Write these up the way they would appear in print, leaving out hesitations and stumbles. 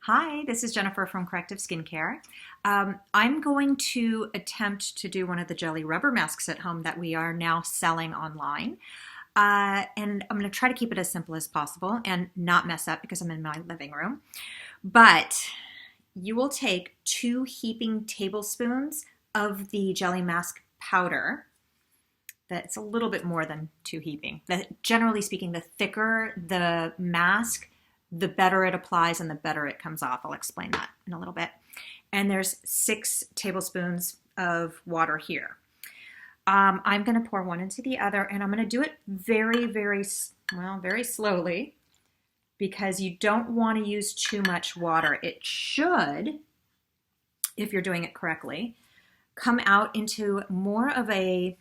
Hi, this is Jennifer from Corrective Skincare. I'm going to attempt to do one of the jelly rubber masks at home that we are now selling online. And I'm going to try to keep it as simple as possible and not mess up because I'm in my living room. But you will take 2 heaping tablespoons of the jelly mask powder. That's a little bit more than 2 heaping. Generally speaking, the thicker the mask, the better it applies and the better it comes off. I'll explain that in a little bit. And there's 6 tablespoons of water here. I'm going to pour one into the other, and I'm going to do it very slowly because you don't want to use too much water. It should, if you're doing it correctly, come out into more of a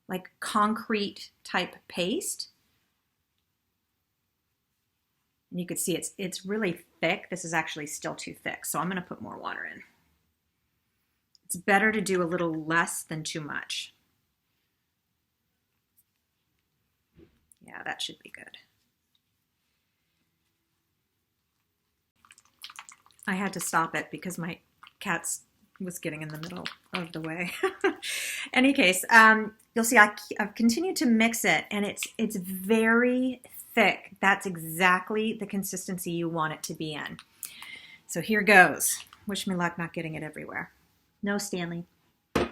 like concrete type paste. And you can see it's really thick. This is actually still too thick, so I'm going to put more water in. It's better to do a little less than too much. Yeah, that should be good. I had to stop it because my cat was getting in the middle of the way. Any case, you'll see I've continued to mix it, and it's very thick. That's exactly the consistency you want it to be in. So here goes. Wish me luck not getting it everywhere. No, Stanley. Okay.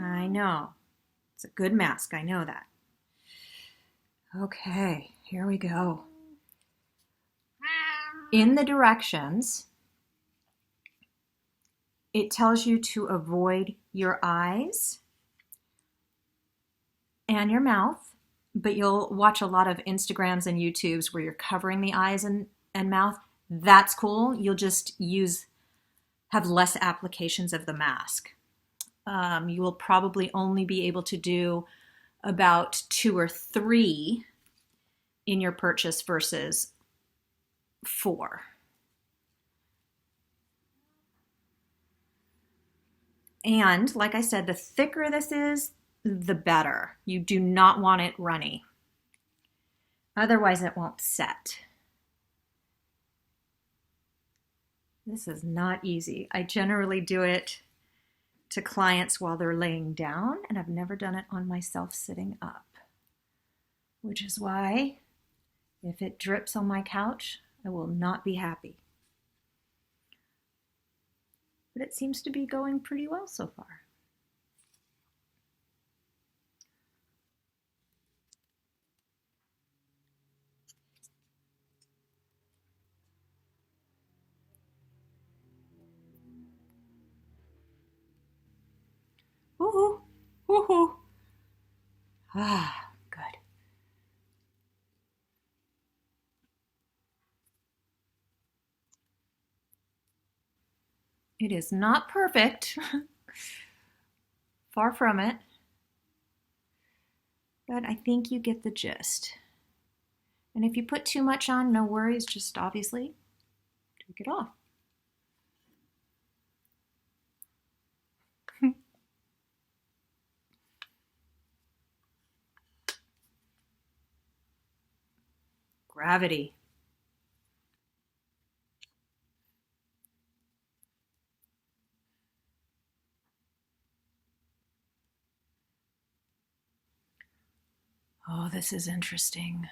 I know. It's a good mask. I know that. Okay, here we go. In the directions, it tells you to avoid your eyes and your mouth, but you'll watch a lot of Instagrams and YouTubes where you're covering the eyes and mouth. That's cool. You'll just have less applications of the mask. You will probably only be able to do about 2 or 3 in your purchase versus 4. And like I said, the thicker this is, the better. You do not want it runny. Otherwise it won't set. This is not easy. I generally do it to clients while they're laying down, and I've never done it on myself sitting up, which is why if it drips on my couch, I will not be happy. But it seems to be going pretty well so far. Woohoo! Woohoo! Ah, good. It is not perfect. Far from it. But I think you get the gist. And if you put too much on, no worries, just obviously take it off. Gravity. Oh, this is interesting.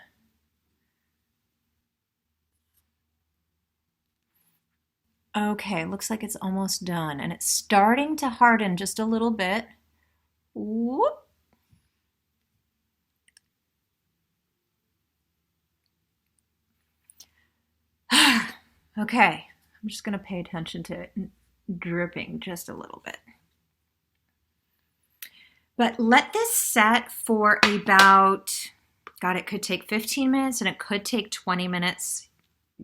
Okay, looks like it's almost done, and it's starting to harden just a little bit. Whoop. Okay, I'm just going to pay attention to it dripping just a little bit. But let this set for about, God, it could take 15 minutes and it could take 20 minutes.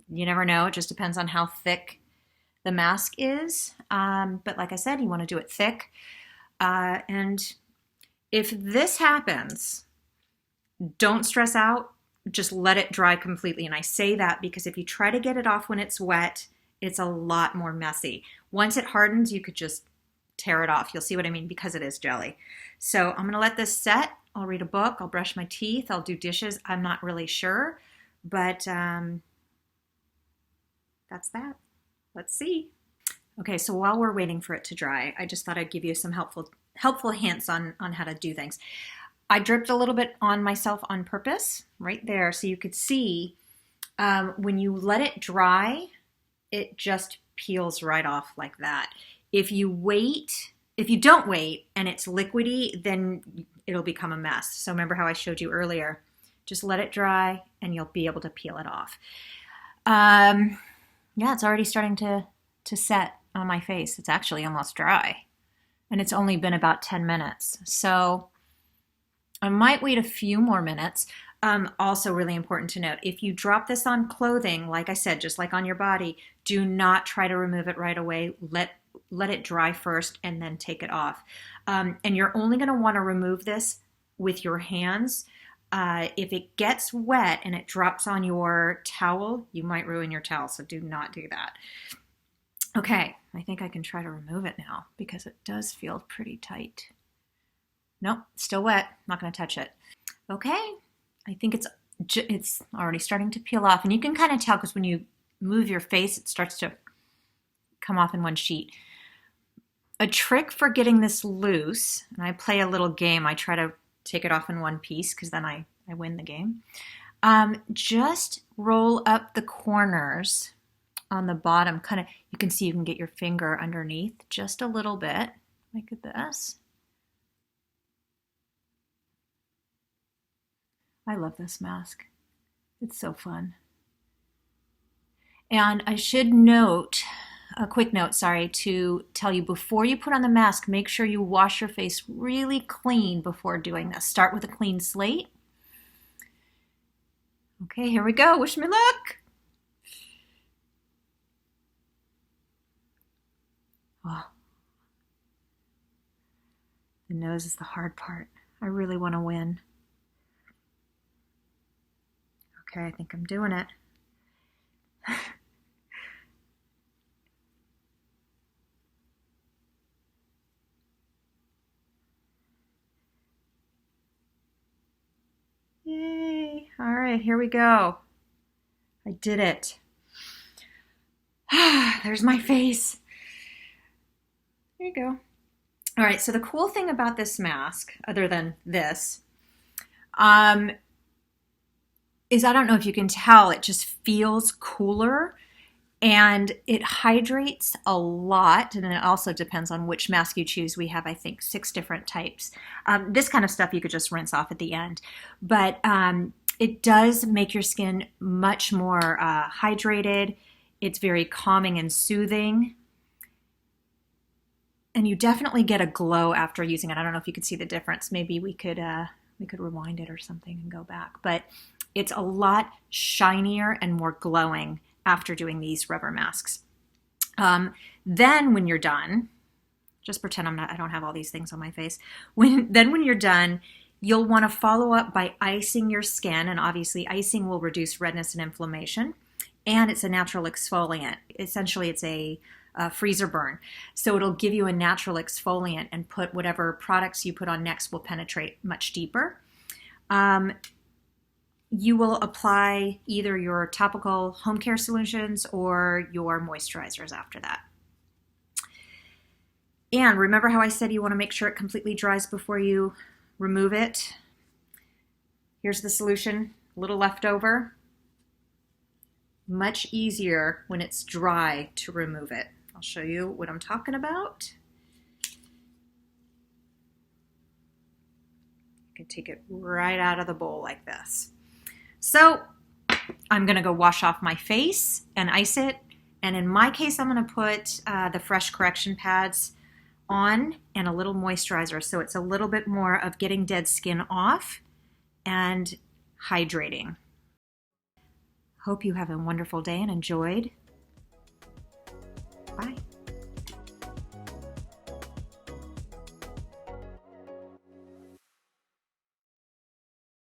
You never know. It just depends on how thick the mask is. But like I said, you want to do it thick. And if this happens, don't stress out. Just let it dry completely. And I say that because if you try to get it off when it's wet, it's a lot more messy. Once it hardens, you could just tear it off. You'll see what I mean because it is jelly. So I'm going to let this set. I'll read a book, I'll brush my teeth, I'll do dishes. I'm not really sure, but that's that. Let's see. Okay, so while we're waiting for it to dry, I just thought I'd give you some helpful hints on how to do things. I dripped a little bit on myself on purpose right there so you could see when you let it dry, it just peels right off like that. If you don't wait and it's liquidy, then it'll become a mess. So remember how I showed you earlier, just let it dry and you'll be able to peel it off. Yeah, it's already starting to set on my face. It's actually almost dry and it's only been about 10 minutes. So I might wait a few more minutes. Also really important to note, if you drop this on clothing, like I said, just like on your body, do not try to remove it right away. Let it dry first and then take it off. And you're only going to want to remove this with your hands. If it gets wet and it drops on your towel, you might ruin your towel, so do not do that. Okay, I think I can try to remove it now because it does feel pretty tight. Nope, still wet. Not going to touch it. Okay, I think it's already starting to peel off, and you can kind of tell because when you move your face, it starts to come off in one sheet. A trick for getting this loose, and I play a little game. I try to take it off in one piece because then I win the game. Just roll up the corners on the bottom. Kind of, you can see you can get your finger underneath just a little bit, like this. I love this mask. It's so fun. And I should note, a quick note, to tell you before you put on the mask, make sure you wash your face really clean before doing this. Start with a clean slate. Okay, here we go. Wish me luck. Oh. The nose is the hard part. I really want to win. Okay, I think I'm doing it. Yay! All right, here we go. I did it. There's my face. There you go. All right, so the cool thing about this mask, other than this, is I don't know if you can tell, it just feels cooler and it hydrates a lot. And it also depends on which mask you choose. We have, I think, 6 different types. This kind of stuff you could just rinse off at the end. But it does make your skin much more hydrated. It's very calming and soothing. And you definitely get a glow after using it. I don't know if you could see the difference. Maybe we could rewind it or something and go back. But it's a lot shinier and more glowing after doing these rubber masks. Then when you're done, just pretend I don't have all these things on my face. When you're done, you'll want to follow up by icing your skin. And obviously icing will reduce redness and inflammation. And it's a natural exfoliant. Essentially, it's a freezer burn. So it'll give you a natural exfoliant and put whatever products you put on next will penetrate much deeper. You will apply either your topical home care solutions or your moisturizers after that. And remember how I said you want to make sure it completely dries before you remove it? Here's the solution, a little left over. Much easier when it's dry to remove it. I'll show you what I'm talking about. You can take it right out of the bowl like this. So I'm going to go wash off my face and ice it. And in my case, I'm going to put the Fresh Correction pads on and a little moisturizer. So it's a little bit more of getting dead skin off and hydrating. Hope you have a wonderful day and enjoyed